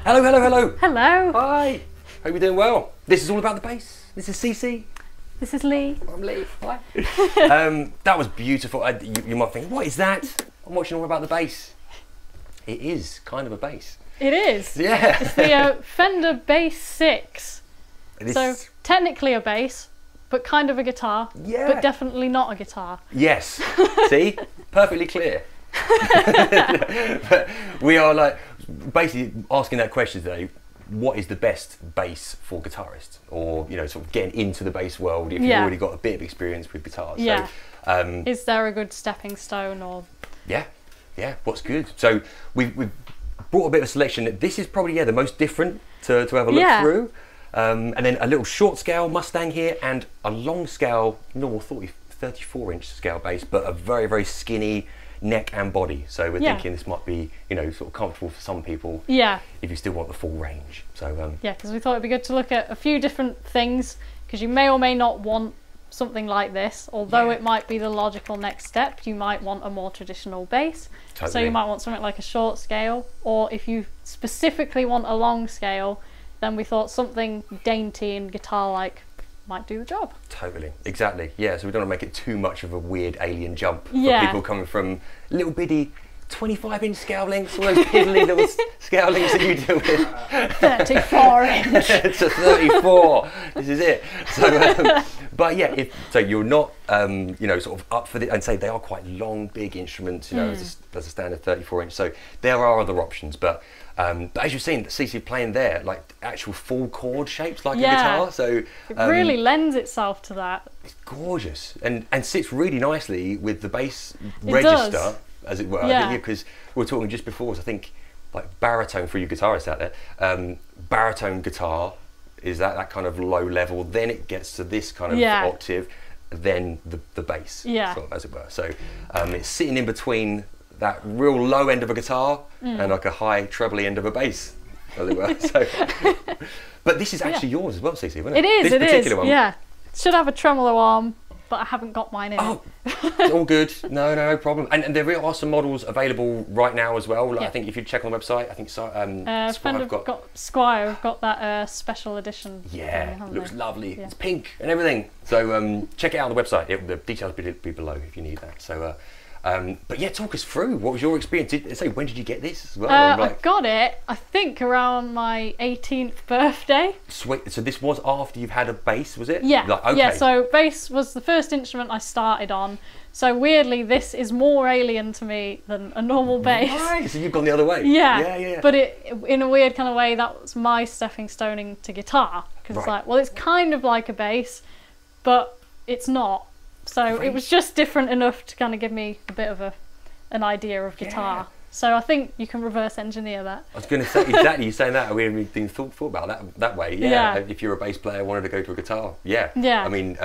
Hello, hello, hello. Hello. Hi. Hope you're doing well. This is all about the bass. This is CC. This is Lee. I'm Lee. Hi. That was beautiful. You might think, what is that? I'm watching all about the bass. It is kind of a bass. It is. Yeah. It's the Fender Bass 6. So technically a bass, but kind of a guitar. Yeah. But definitely not a guitar. Yes. See? Perfectly clear. But we are like basically asking that question today. What is the best bass for guitarists, or sort of getting into the bass world if you've already got a bit of experience with guitars? Yeah. So, is there a good stepping stone, or? Yeah. What's good? So we've brought a bit of a selection. This is probably the most different to have a look through, and then a little short scale Mustang here, and a long scale normal 34-inch scale bass, but a very, very skinny neck and body. So we're thinking this might be sort of comfortable for some people. Yeah. If you still want the full range. So yeah, because we thought it'd be good to look at a few different things, because you may or may not want something like this, although it might be the logical next step. You might want a more traditional bass. Totally. So you might want something like a short scale, or if you specifically want a long scale, then we thought something dainty and guitar-like might do the job. Totally, exactly. Yeah, so we don't want to make it too much of a weird alien jump for people coming from little bitty 25-inch scale lengths, all those piddly little scale lengths that you deal with. 34-inch. It's a 34. This is it. So, but yeah, so you're not, sort of up for the, and say they are quite long, big instruments, as a standard 34-inch. So there are other options, but as you've seen, CC playing there, like actual full chord shapes like a guitar. So it really lends itself to that. It's gorgeous and sits really nicely with the bass register, as it were. Yeah. Because we were talking just before, so I think like baritone for you guitarists out there, baritone guitar is that kind of low level, then it gets to this kind of octave, then the bass, sort of, as it were. So it's sitting in between that real low end of a guitar and like a high trebly end of a bass, as it were. So, but this is actually yours as well, CC, isn't it? It is. This particular one. Yeah. Should have a tremolo arm, but I haven't got mine in. Oh, all good. No problem. And there are some models available right now as well. Like, I think if you check on the website, I think Fender got Squire have got that special edition. Yeah, looks lovely. Yeah. It's pink and everything. So check it out on the website. The details will be below if you need that. So. But yeah, talk us through. What was your experience? When did you get this as well? I got it, I think, around my 18th birthday. Sweet. So this was after you've had a bass, was it? Yeah. Okay. Yeah, so bass was the first instrument I started on. So weirdly, this is more alien to me than a normal bass. Right, so you've gone the other way. Yeah. But in a weird kind of way, that was my stepping stone into guitar. Because it's like, well, it's kind of like a bass, but it's not. So it was just different enough to kind of give me a bit of an idea of guitar. Yeah. So I think you can reverse engineer that. I was going to say, exactly, you're saying that, we haven't even thought about that way. Yeah. If you're a bass player, wanted to go to a guitar. Yeah. I mean,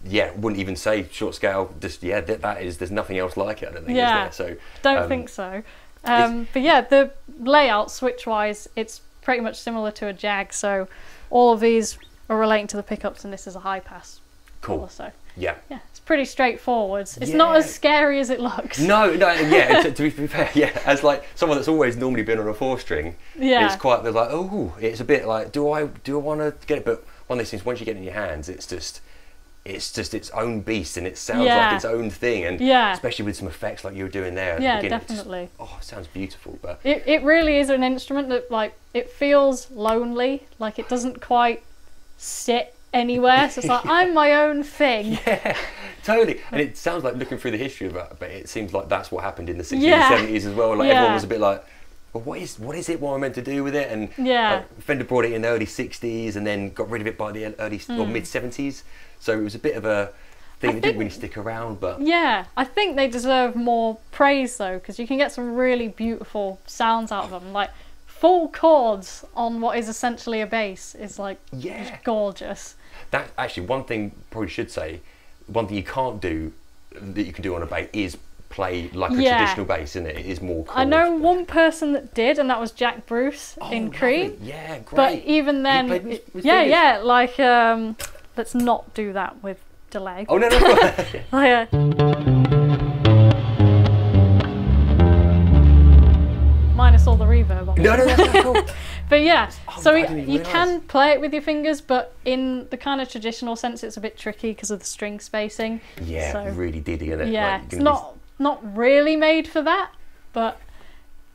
wouldn't even say short scale, just, there's nothing else like it, I don't think, is there? So, don't think so. But yeah, the layout, switch-wise, it's pretty much similar to a Jag. So all of these are relating to the pickups, and this is a high pass. Cool. Also. Yeah, it's pretty straightforward. It's not as scary as it looks. No, to be fair, as like someone that's always normally been on a 4-string, it's quite, they're like, oh, it's a bit like, do I want to get it? But one of those things, once you get it in your hands, it's just its own beast, and it sounds like its own thing, and especially with some effects like you were doing there at the beginning. Definitely. It sounds beautiful. But it really is an instrument that, like, it feels lonely, like it doesn't quite sit anywhere, so it's like I'm my own thing. Yeah, totally. And it sounds like, looking through the history of it, but it seems like that's what happened in the 60s and 70s as well. Like everyone was a bit like, well, what is it? What am I meant to do with it? And Fender brought it in the early 60s and then got rid of it by the early or mid 70s. So it was a bit of a thing that didn't really stick around. But yeah, I think they deserve more praise though, because you can get some really beautiful sounds out of them. Like, full chords on what is essentially a bass is like just gorgeous. That actually, one thing probably should say, one thing you can't do that you can do on a bass is play like a traditional bass, isn't it? It is more chords. I know one person that did, and that was Jack Bruce in Creed. Yeah, great. But even then, like let's not do that with delay. Oh no. Minus all the reverb on it. No, that's cool. But yeah, so you can play it with your fingers, but in the kind of traditional sense, it's a bit tricky because of the string spacing. Yeah, so, really diddy, isn't it? Yeah, like, it's not really made for that, but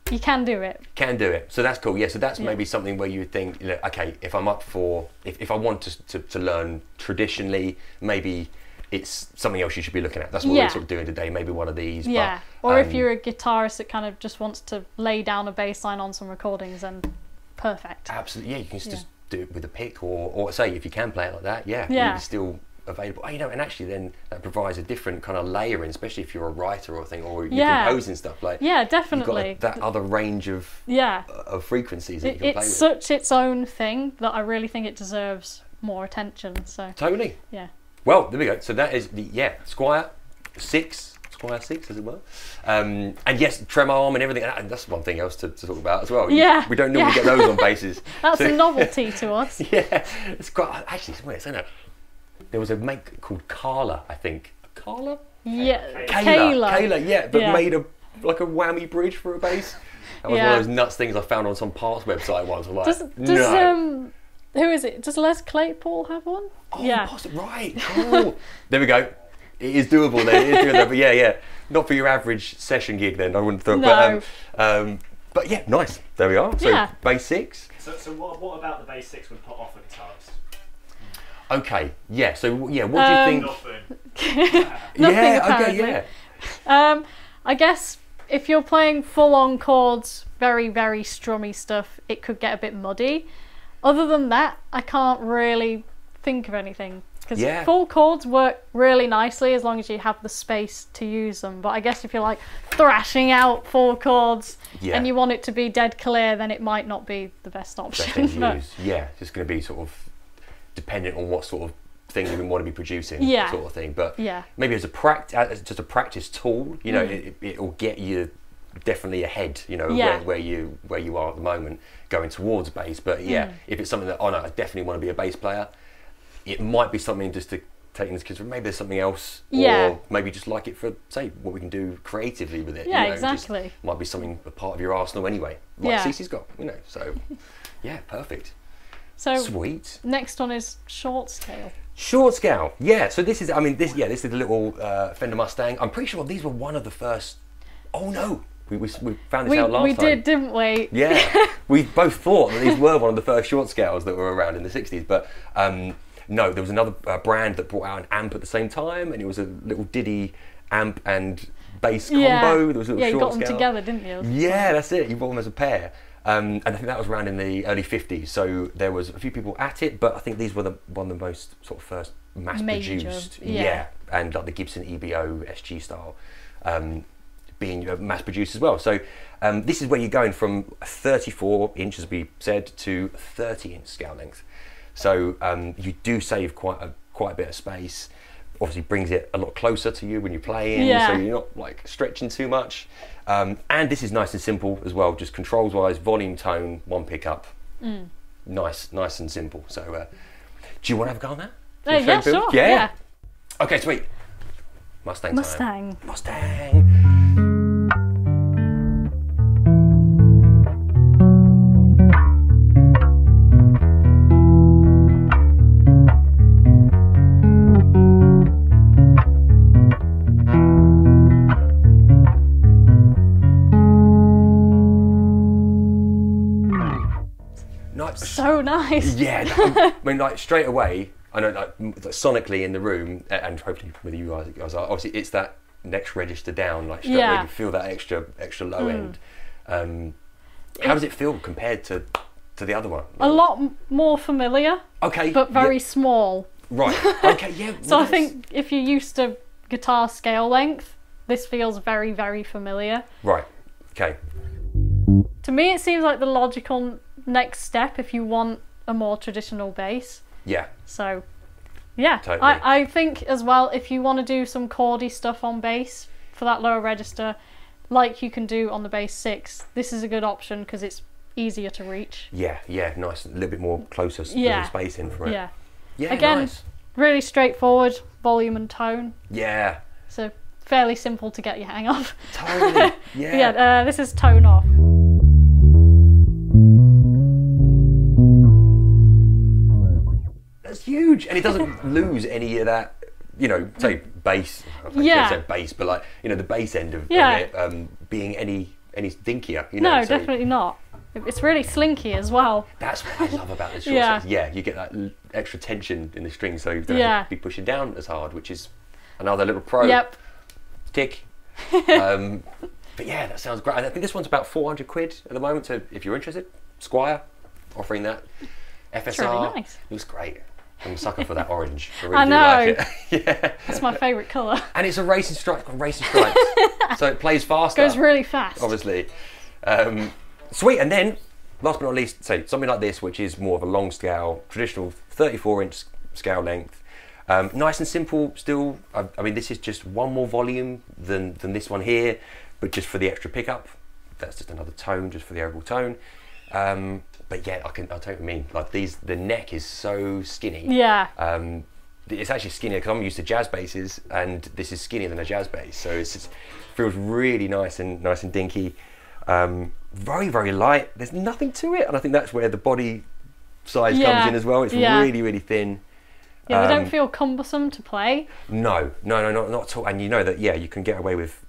you can do it. Can do it. So that's cool. Yeah, so that's maybe something where you would think, you know, okay, if I'm up for, if I want to learn traditionally, maybe it's something else you should be looking at. That's what we're sort of doing today, maybe one of these. Yeah, but, or if you're a guitarist that kind of just wants to lay down a bass line on some recordings, then perfect. Absolutely, yeah, you can just do it with a pick, or say if you can play it like that, it's still available. Oh, you know, and actually then that provides a different kind of layering, especially if you're a writer or thing, or you're composing stuff, like definitely you've got that other range of frequencies that you can play with. It's such its own thing that I really think it deserves more attention. So totally. Yeah. Well, there we go. So that is the Squire 6, as it were. And yes, trem arm and everything. And that's one thing else to talk about as well. Yeah. We don't normally get those on basses. That's a novelty to us. Yeah. It's quite, actually, it's weird, isn't it? There was a make called Carla, I think. Carla? Yeah. Kayla, yeah, but made like a whammy bridge for a bass. That was one of those nuts things I found on some parts website once. I'm like, who is it? Does Les Claypool have one? Oh, yeah. Possibly, right. Cool. There we go. It is doable then. It is doable, but yeah. Not for your average session gig then, I wouldn't think. No. But yeah, nice. There we are. So bass 6. So what about the bass 6 would put off a guitarist? Okay, yeah. So what do you think? Nothing. I guess if you're playing full-on chords, very, very strummy stuff, it could get a bit muddy. Other than that, I can't really think of anything. Because full chords work really nicely as long as you have the space to use them. But I guess if you're like thrashing out full chords and you want it to be dead clear, then it might not be the best option. Yeah, it's just going to be sort of dependent on what sort of thing you want to be producing, sort of thing. But maybe as just a practice tool, you know, it'll get you definitely ahead, you know, where you are at the moment, going towards bass. But if it's something that, I definitely want to be a bass player, it might be something just to take into consideration. Maybe there's something else, or maybe just like it for, say, what we can do creatively with it. Yeah, you know, exactly. Just might be something, a part of your arsenal anyway, like Cece's got, you know. So, yeah, perfect. So sweet. Next one is short scale. Short scale, yeah. So this is, this is the little Fender Mustang. I'm pretty sure these were one of the first. Oh no, we found this out last time. We did, didn't we? Yeah, we both thought that these were one of the first short scales that were around in the 60s, but no, there was another brand that brought out an amp at the same time, and it was a little Diddy amp and bass combo. There was a little short you got them scale together, didn't you? Yeah, that's it. You bought them as a pair. And I think that was around in the early 50s, so there was a few people at it, but I think these were one of the most sort of first mass-produced, and like the Gibson EBO SG style being mass-produced as well. So this is where you're going from 34 inch, as we said, to 30-inch scale length. So you do save quite a bit of space. Obviously brings it a lot closer to you when you're playing, so you're not like stretching too much. And this is nice and simple as well, just controls wise, volume, tone, one pickup. Nice and simple. So do you want to have a go on that? Yeah, sure. Yeah. Okay, sweet. Mustang time. Mustang. So nice. Yeah, I mean, like straight away, I know, like sonically in the room, and hopefully with you guys are, obviously it's that next register down, like straight away you feel that extra low end. How does it feel compared to the other one? A lot more familiar. Okay. But very small. Right. Okay. Yeah. So I think if you're used to guitar scale length, this feels very, very familiar. Right. Okay. To me, it seems like the logical next step if you want a more traditional bass. Yeah. So, yeah, totally. I think as well, if you want to do some chordy stuff on bass for that lower register, like you can do on the bass 6, this is a good option because it's easier to reach. Yeah, nice, a little bit more closer space in for it. Yeah. Again, really straightforward volume and tone. Yeah. So fairly simple to get your hang of. Totally. Yeah. This is tone off. huge, and it doesn't lose any of that, you know, say bass. I can't say bass, but like, you know, the bass end of it being any dinkier. You know, no, definitely not. It's really slinky as well. That's what I love about this short set. Yeah, you get that extra tension in the string, so you don't have to be pushing down as hard, which is another little pro. Yep. Tick. But yeah, that sounds great. And I think this one's about 400 quid at the moment. So if you're interested, Squire offering that. FSR. It's really nice. Looks great. I'm a sucker for that orange. I really I do know. like it. Yeah. That's my favourite colour. And it's a racing stripe. It's got racing stripes. So it plays faster. Goes really fast. Obviously. Sweet. And then, last but not least, so something like this, which is more of a long scale, traditional 34-inch scale length. Nice and simple still. I mean, this is just one more volume than this one here, but just for the extra pickup. That's just another tone, just for the overall tone. But yeah, I'll tell you what I mean. Like the neck is so skinny. Yeah. It's actually skinnier because I'm used to jazz basses, and this is skinnier than a jazz bass. So it feels really nice and dinky. Very, very light. There's nothing to it, and I think that's where the body size comes in as well. It's really, really thin. Yeah, they don't feel cumbersome to play. No, not at all. And you know that, yeah, you can get away with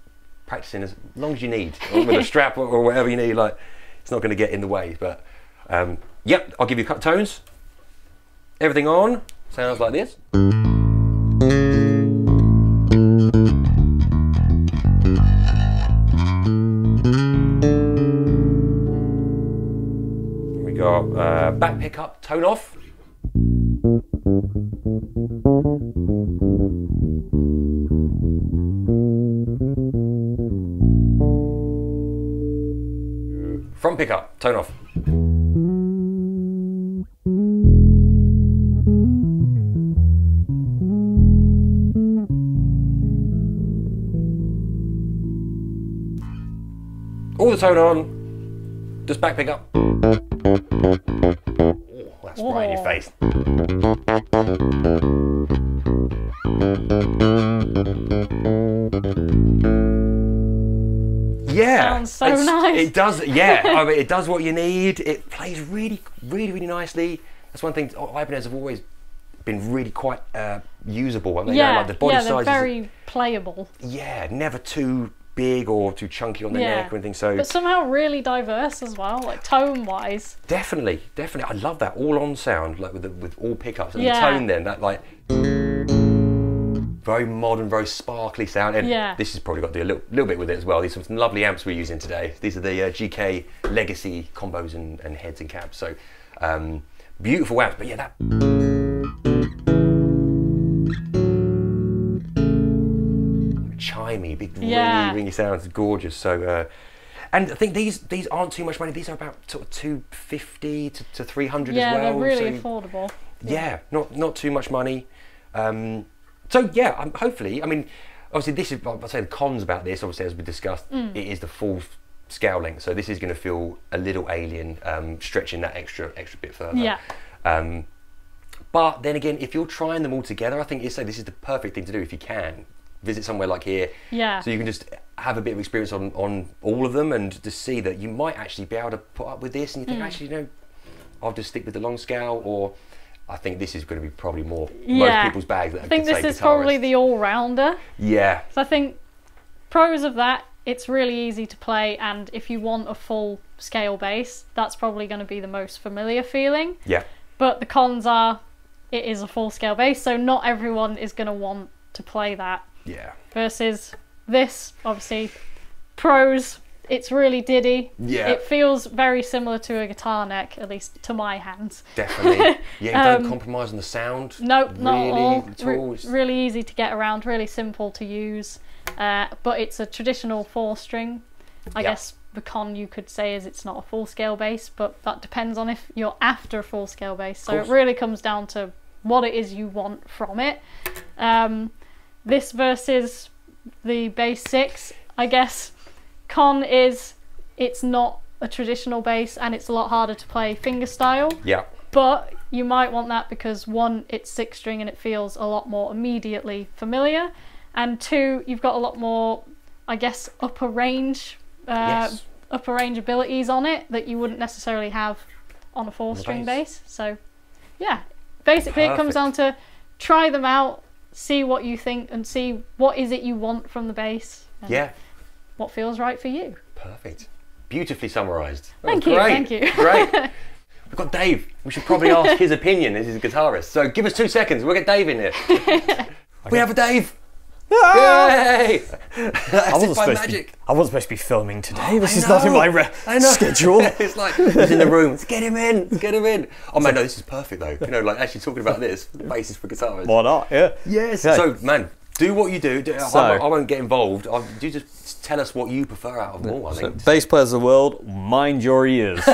practicing as long as you need, or with a strap or whatever you need. Like, it's not going to get in the way. But yep, I'll give you cut tones. Everything on sounds like this. We got back pickup, tone off. Front pickup, tone off. All the tone on, just back pickup. That's right in your face. Yeah, sounds so nice. It does. Yeah, I mean, it does what you need. It plays really, really, really nicely. That's one thing. Ibanez have always been really quite usable. I mean, like the body they're size very playable. Yeah, never too big or too chunky on the neck or anything. So, but somehow really diverse as well, like tone-wise. Definitely. I love that all-on sound, like with all pickups and the tone. Then that like very modern, very sparkly sound. And this has probably got to do a little bit with it as well. These are some lovely amps we're using today. These are the GK Legacy combos and heads and cabs. So beautiful amps. But yeah, that. Chimey, big ringy sounds, gorgeous. So, and I think these aren't too much money. These are about sort of $250 to $300 as well. Yeah, they're really affordable. Yeah, not too much money. So yeah, hopefully, I mean, obviously this is, I'll say the cons about this, obviously as we discussed, it is the full scale length. So this is going to feel a little alien, stretching that extra bit further. Yeah. But then again, if you're trying them all together, I think this is the perfect thing to do if you can. Visit somewhere like here, so you can just have a bit of experience on all of them and just see that you might actually be able to put up with this, and you think actually, you know, I'll just stick with the long scale, or I think this is going to be probably more most people's bags. That I think this is probably the all-rounder. Yeah. So I think pros of that, it's really easy to play, and if you want a full scale bass, that's probably going to be the most familiar feeling. Yeah. But the cons are, it is a full scale bass, so not everyone is going to want to play that. Yeah. Versus this, obviously, pros, it's really diddy. Yeah. It feels very similar to a guitar neck, at least to my hands. Definitely. Yeah, you don't compromise on the sound. Nope, not at all. It's really easy to get around, really simple to use. But it's a traditional 4-string. I guess the con you could say is it's not a full scale bass, but that depends on if you're after a full scale bass. So it really comes down to what it is you want from it. This versus the bass 6, I guess, con is it's not a traditional bass and it's a lot harder to play fingerstyle. Yeah. But you might want that because 1, it's 6-string and it feels a lot more immediately familiar, and 2, you've got a lot more, I guess, upper range abilities on it that you wouldn't necessarily have on a 4-string bass. So, yeah, basically it comes down to try them out, see what you think, and see what is it you want from the bass. Yeah. What feels right for you. Perfect. Beautifully summarised. Thank you. Thank you. Great. We've got Dave. We should probably ask his opinion as he's a guitarist. So give us 2 seconds. We'll get Dave in here. We have a Dave. Yay! I wasn't supposed to be filming today. This is not in my schedule. It's like he's in the room. Let's get him in. Let's get him in. Oh man, no, this is perfect though. You know, like actually talking about this, the basis for guitarists. Why not? Yeah. Yes. Okay. So man, do what you do. I won't get involved. You just tell us what you prefer out of them all. I think. Bass players of the world, mind your ears.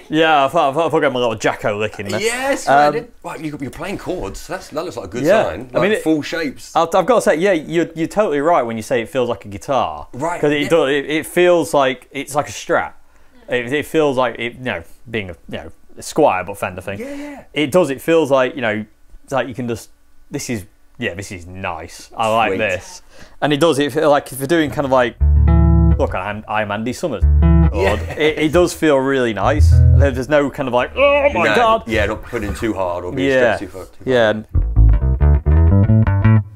Yeah, I thought I got my little Jacko lick in there. Yes, right, you're playing chords. That looks like a good sign. Like, I mean, full shapes. I've got to say, yeah, you're totally right when you say it feels like a guitar. Right. Because it feels like it's like a Strat. It feels like being a Squire but Fender thing. Yeah. It does. It feels like it's like you can just this is nice. I like this, and it does. It feel like if you're doing kind of like look, I'm Andy Summers. Yeah. It does feel really nice. There's no kind of like, oh my god. Yeah, not putting too hard or being stressed too far. Yeah.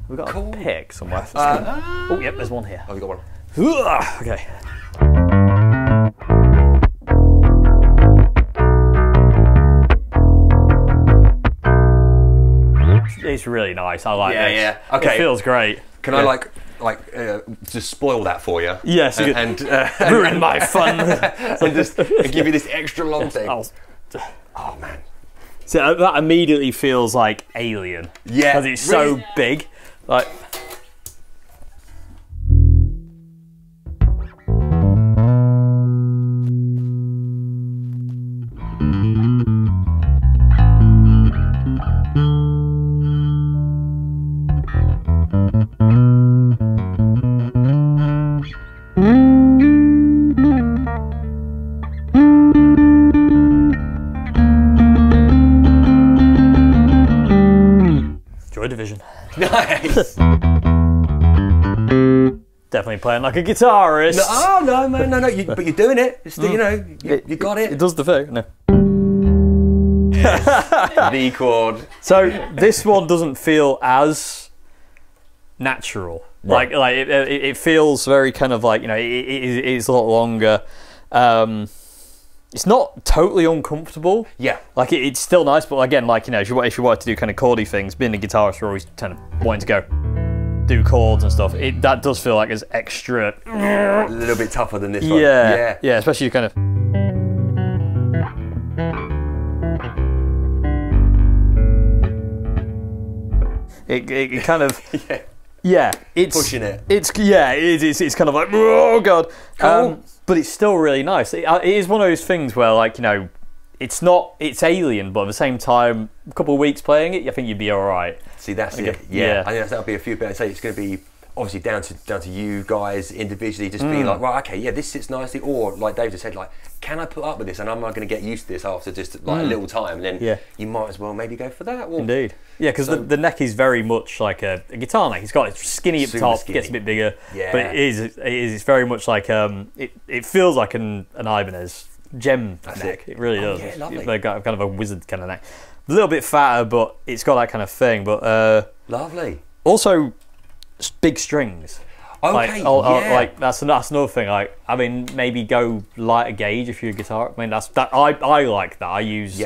We've got a pick somewhere. Oh, yep, there's one here. Oh, we got one. Okay. It's really nice. I like this. Yeah. Okay. It feels great. Can I just spoil that for you? Yes, and ruin my fun. and give you this extra long thing. Oh man! So that immediately feels like Alien. Yeah, because it's so big. Like. Joy Division. Nice. Definitely playing like a guitarist. No, but you're doing it. It's you got it. It does the thing. No. The chord. So this one doesn't feel as natural. Right. Like it feels very kind of like it's a lot longer. It's not totally uncomfortable. Yeah. Like it's still nice, but again, like if you wanted to do kind of chordy things, being a guitarist, you're always kind of wanting to go do chords and stuff. That does feel like it's extra. A little bit tougher than this one. Yeah, especially kind of. It kind of. Yeah, it's pushing it. It's kind of like, oh god, but it's still really nice. It is one of those things where it's Alien, but at the same time, a couple of weeks playing it, I think you'd be all right. See, that's it. Yeah, I think that'll be a few bits. I'd say it's going to be obviously down to you guys individually, just being like, right, okay, yeah, this sits nicely, or like Dave just said, like, can I put up with this, and I'm not going to get used to this after just like a little time, and then you might as well maybe go for that. Or, indeed. Yeah, because the neck is very much like a guitar neck. It's got it's skinny up top, skinny. Gets a bit bigger, but it's very much like it feels like an Ibanez gem neck. It really does. Yeah, lovely. They've got kind of a wizard kind of neck. A little bit fatter, but it's got that kind of thing. But lovely. Also, big strings. Okay, like that's another thing. Like, I mean, maybe go lighter gauge if you're a guitar. I mean, I like that. I use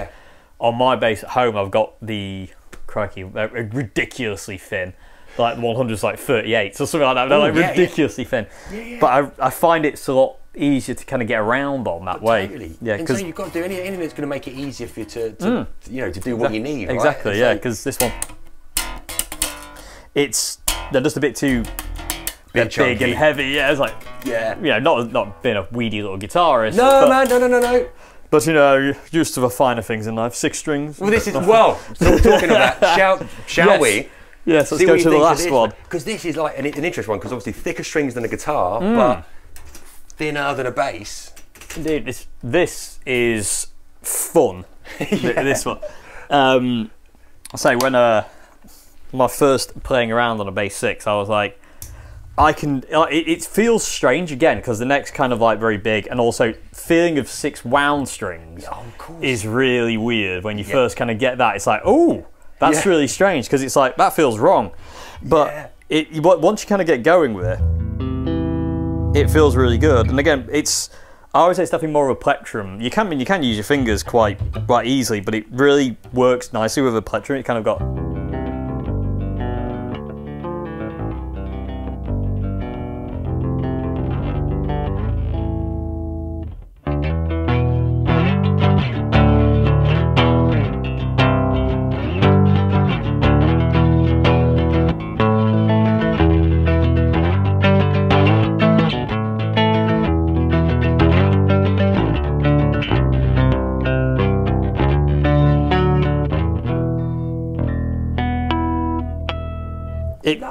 on my bass at home. I've got the ridiculously thin, like the 100's like 38 or something like that. They're ridiculously thin. Yeah. But I find it's a lot easier to kind of get around on that way. Totally. Yeah, because you've got to do anything that's going to make it easier for you to do what you need. Exactly. Right? Yeah, because this one, they're just a bit too big and heavy. Yeah, it's like not being a weedy little guitarist. No, man, no. But you know, used to the finer things in life. 6 strings. Well, this is so talking of that. Shall we? Yes, let's go to the last one. Because this is like an interesting one. Because obviously thicker strings than a guitar, but thinner than a bass. Indeed, this is fun. This one. I say when my first playing around on a bass 6, I was like, it feels strange again because the neck's kind of like very big, and also feeling of 6 wound strings is really weird when you first kind of get that. It's like, oh, that's really strange because it's like that feels wrong, but once you kind of get going with it, it feels really good. And again, I always say it's definitely more of a plectrum. You can use your fingers quite easily, but it really works nicely with a plectrum. It kind of got.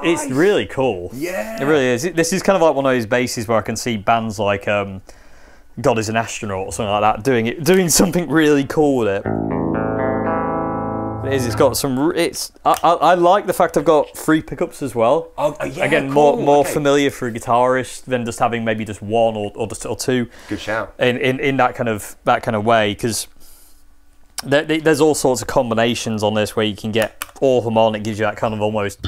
It's really cool. Yeah. It really is. This is kind of like one of those basses where I can see bands like God Is an Astronaut or something like that doing something really cool with it. It's got some. I like the fact I've got 3 pickups as well. Oh yeah. Again, more familiar for a guitarist than just having maybe just 1 or 2. Good shout. In that kind of way, because there's all sorts of combinations on this where you can get all of them on. It gives you that kind of almost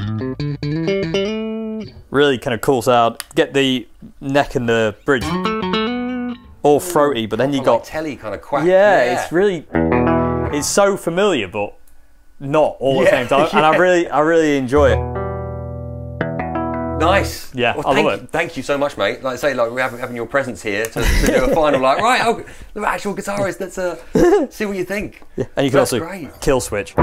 really kind of cool sound. Get the neck and the bridge all throaty, but then you got like telly kind of quack. Yeah, it's really so familiar, but not all at the same time. And I really enjoy it. Nice. Yeah, well, I love it. Thank you so much, mate. Like I say, like we're having your presence here to do a final. Like, right, the actual guitarist. Let's see what you think. Yeah. And you can also kill switch.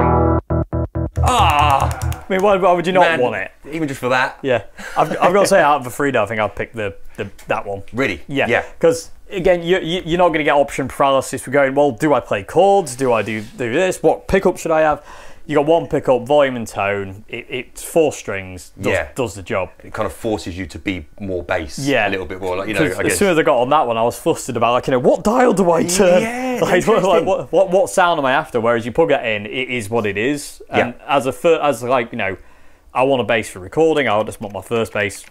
I mean, why would you not want it? Even just for that. Yeah, I've got to say, out of the 3, I think I'd pick that one. Really? Yeah. Because again, you're not going to get option paralysis for going, well, do I play chords? Do I do this? What pickup should I have? You got 1 pickup, volume and tone. It's 4 strings. Does the job. It kind of forces you to be more bass. Yeah. A little bit more, like, you know. I guess. As soon as I got on that one, I was flustered about, like, what dial do I turn? Yeah. Like, what sound am I after? Whereas you plug that in, it is what it is. And as like, you know, I want a bass for recording. I just want my first bass.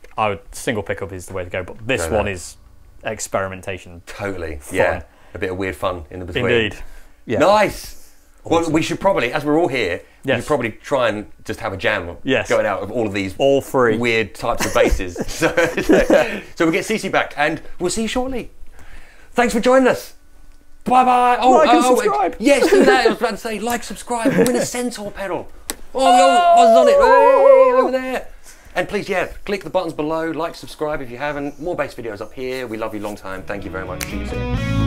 Single pickup is the way to go. But this one is experimentation. Totally. Fun. Yeah. A bit of weird fun in the between. Indeed. Yeah. Nice. Awesome. Well, we should probably, as we're all here, we should probably try and just have a jam going out of all of these all 3 weird types of basses. so we'll get Cece back, and we'll see you shortly. Thanks for joining us. Bye-bye. Like and subscribe. Yes, do that. I was about to say, like, subscribe, win a Centaur pedal. I was on it. Hey, over there. And please, click the buttons below, like, subscribe if you haven't. More bass videos up here. We love you long time. Thank you very much. See you soon.